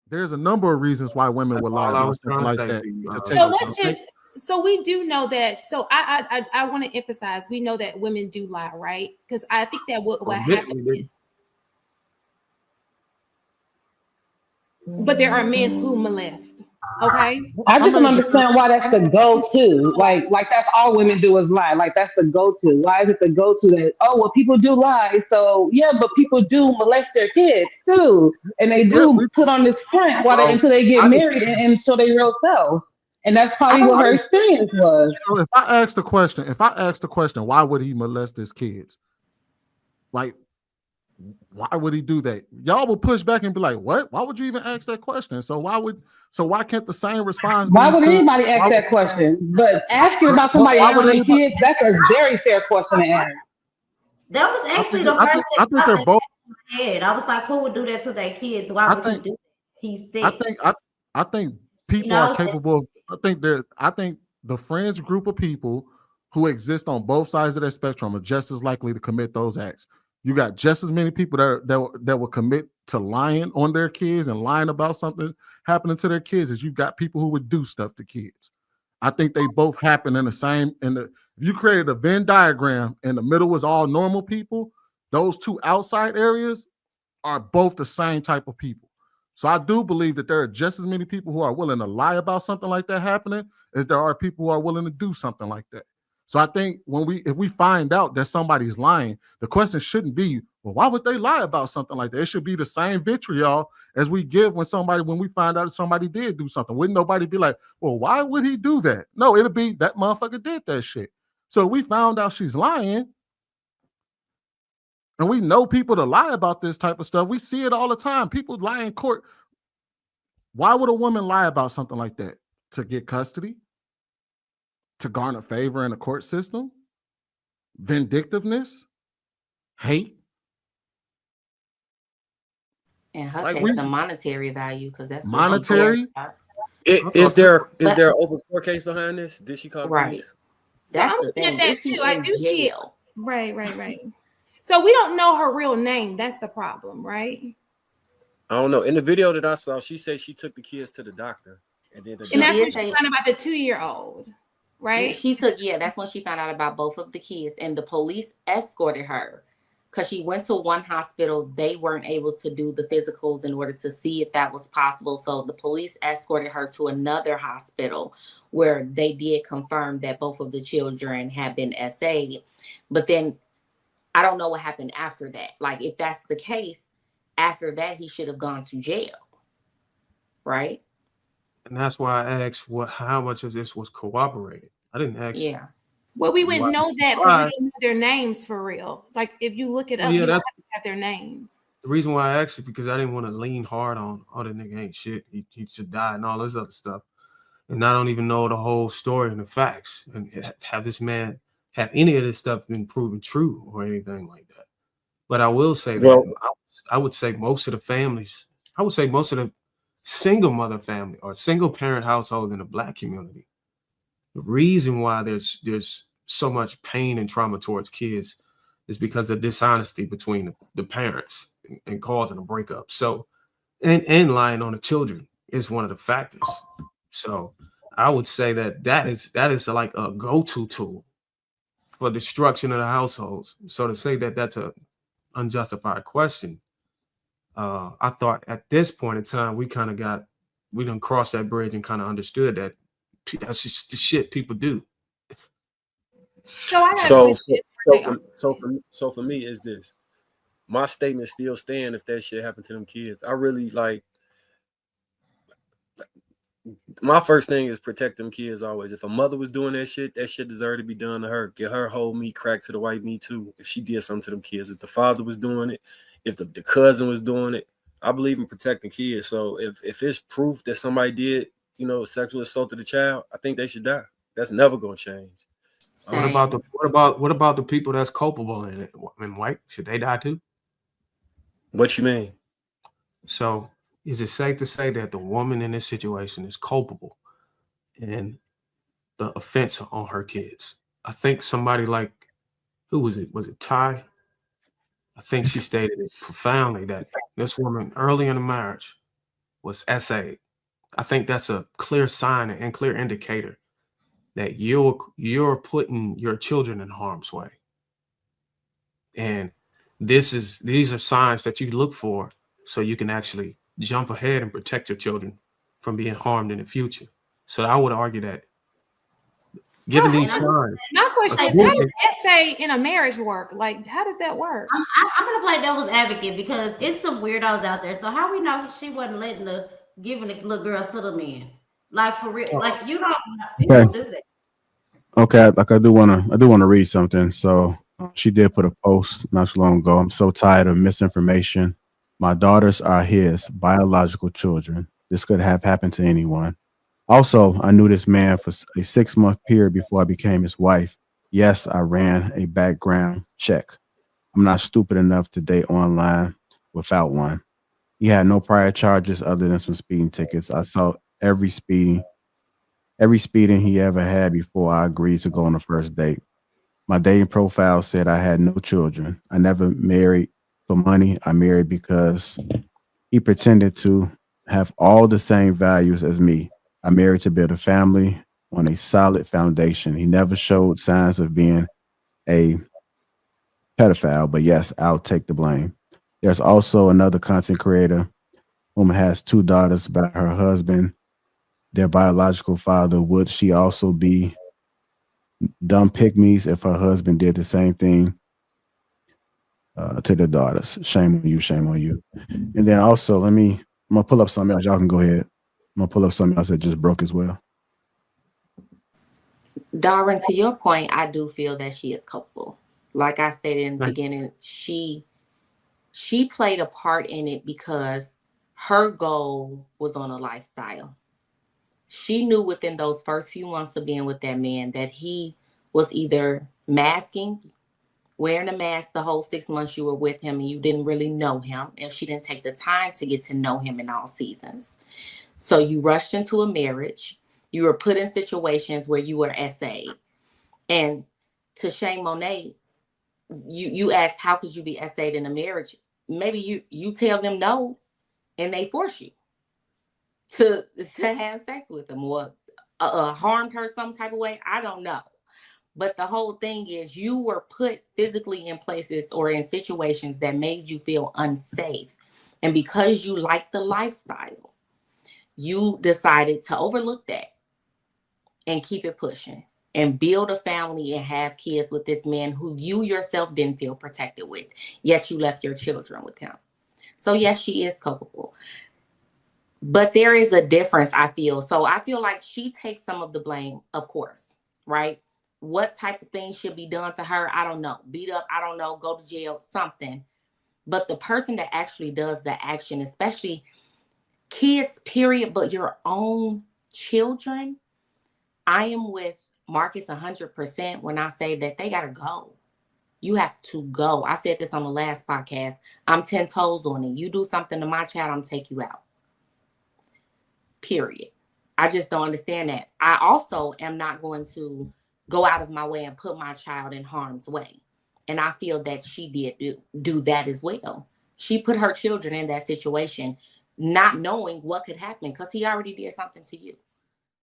there's a number of reasons why women would lie about something like that. So let's just. So we do know that. So I want to emphasize we know that women do lie, right? Because I think that what happens. But there are men who molest. Okay. I just don't understand why that's the go-to. Like that's all women do is lie. Like that's the go-to. Why is it the go-to that, oh, well, people do lie. So yeah, but people do molest their kids too. And they do put on this front until they get married and show their real self. And that's probably what her experience was. So if I ask the question, why would he molest his kids? Like, why would he do that? Y'all would push back and be like, what? Why would you even ask that question? So why can't the same response why would anybody ask that question? But asking about somebody having their kids, that's a very fair question to ask. That was actually the first thing I think they're both head. I was like, who would do that to their kids? Why would he do that? He said I think people are capable of, I think the friends group of people who exist on both sides of that spectrum are just as likely to commit those acts. You got just as many people that will commit to lying on their kids and lying about something happening to their kids as you got people who would do stuff to kids. I think they both happen if you created a Venn diagram and the middle was all normal people, those two outside areas are both the same type of people. So I do believe that there are just as many people who are willing to lie about something like that happening as there are people who are willing to do something like that. So I think if we find out that somebody's lying, the question shouldn't be, well, why would they lie about something like that? It should be the same vitriol as we give when we find out that somebody did do something. Wouldn't nobody be like, well, why would he do that? No, it'll be that motherfucker did that shit. So we found out she's lying, and we know people to lie about this type of stuff. We see it all the time. People lie in court. Why would a woman lie about something like that? To get custody? To garner favor in the court system? Vindictiveness? Hate? In her case, the monetary value, because that's monetary. Is there an open court case behind this? Did she call the police? That's the thing. That too. I do see it. Right. So we don't know her real name. That's the problem, right? I don't know. In the video that I saw, she said she took the kids to the doctor, and that's when she found about the 2-year-old, right? That's when she found out about both of the kids, and the police escorted her because she went to one hospital. They weren't able to do the physicals in order to see if that was possible. So the police escorted her to another hospital where they did confirm that both of the children had been SA'd. But then I don't know what happened after that. Like, if that's the case, after that, he should have gone to jail, right? And that's why I asked how much of this was corroborated. I didn't ask. Yeah. Well, we wouldn't know that because we don't know their names for real. Like, if you look it up, you have to have their names. The reason why I asked is because I didn't want to lean hard on, oh, that nigga ain't shit. He should die and all this other stuff. And I don't even know the whole story and the facts. And have this man, have any of this stuff been proven true or anything like that? But I will say that I would say most of the families, I would say most of the single mother family or single parent households in the Black community, the reason why there's so much pain and trauma towards kids is because of dishonesty between the parents and causing a breakup. So, and lying on the children is one of the factors. So I would say that is like a go-to tool for destruction of the households. So to say that that's a unjustified question, I thought at this point in time we done crossed that bridge and kind of understood that that's just the shit people do. So for me is this. My statement still stand if that shit happened to them kids. I really like. My first thing is protect them kids always. If a mother was doing that shit deserved to be done to her. Get her whole meat cracked to the white meat too. If she did something to them kids, if the father was doing it, if the cousin was doing it, I believe in protecting kids. So if it's proof that somebody did, sexual assault to the child, I think they should die. That's never gonna change. What about the people that's culpable in it? And white, should they die too? What you mean? So is it safe to say that the woman in this situation is culpable in the offense on her kids? I think somebody like, who was it? Was it Ty? I think she stated it profoundly that this woman early in the marriage was essayed. I think that's a clear sign and clear indicator that you're putting your children in harm's way. And these are signs that you look for so you can actually jump ahead and protect your children from being harmed in the future. So I would argue that given these signs. My question is, how does essay in a marriage work? Like, how does that work? I'm gonna play devil's advocate because it's some weirdos out there. So how we know she wasn't giving the little girls to the men? Like for real, like you don't people do that. Okay, like I do wanna read something. So she did put a post not too long ago. I'm so tired of misinformation. My daughters are his biological children. This could have happened to anyone. Also, I knew this man for a 6-month period before I became his wife. Yes, I ran a background check. I'm not stupid enough to date online without one. He had no prior charges other than some speeding tickets. I saw every speeding he ever had before I agreed to go on the first date. My dating profile said I had no children. I never married for money. I married because he pretended to have all the same values as me. I married to build a family on a solid foundation. He never showed signs of being a pedophile, but yes, I'll take the blame. There's also another content creator whom has 2 daughters by her husband, their biological father. Would she also be dumb pygmies if her husband did the same thing to their daughters? Shame on you, shame on you. And then also, I'm gonna pull up something else. Y'all can go ahead. I'm gonna pull up something else that just broke as well. Darren, to your point, I do feel that she is culpable. Like I stated in the beginning, she played a part in it because her goal was on a lifestyle. She knew within those first few months of being with that man that he was either masking, wearing a mask the whole 6 months you were with him and you didn't really know him, and she didn't take the time to get to know him in all seasons. So you rushed into a marriage. You were put in situations where you were SA'd. And to Shane Monet, you asked, how could you be SA'd in a marriage? Maybe you tell them no and they force you to have sex with them or harmed her some type of way. I don't know. But the whole thing is you were put physically in places or in situations that made you feel unsafe. And because you liked the lifestyle, you decided to overlook that and keep it pushing and build a family and have kids with this man who you yourself didn't feel protected with, yet you left your children with him. So yes, she is culpable. But there is a difference, I feel. So I feel like she takes some of the blame, of course, right? What type of things should be done to her? I don't know. Beat up, I don't know, go to jail, something. But the person that actually does the action, especially kids, period, but your own children, I am with Marcus 100% when I say that they got to go. You have to go. I said this on the last podcast. I'm 10 toes on it. You do something to my child, I'm take you out. Period. I just don't understand that. I also am not going to go out of my way and put my child in harm's way. And I feel that she did do that as well. She put her children in that situation, not knowing what could happen because he already did something to you.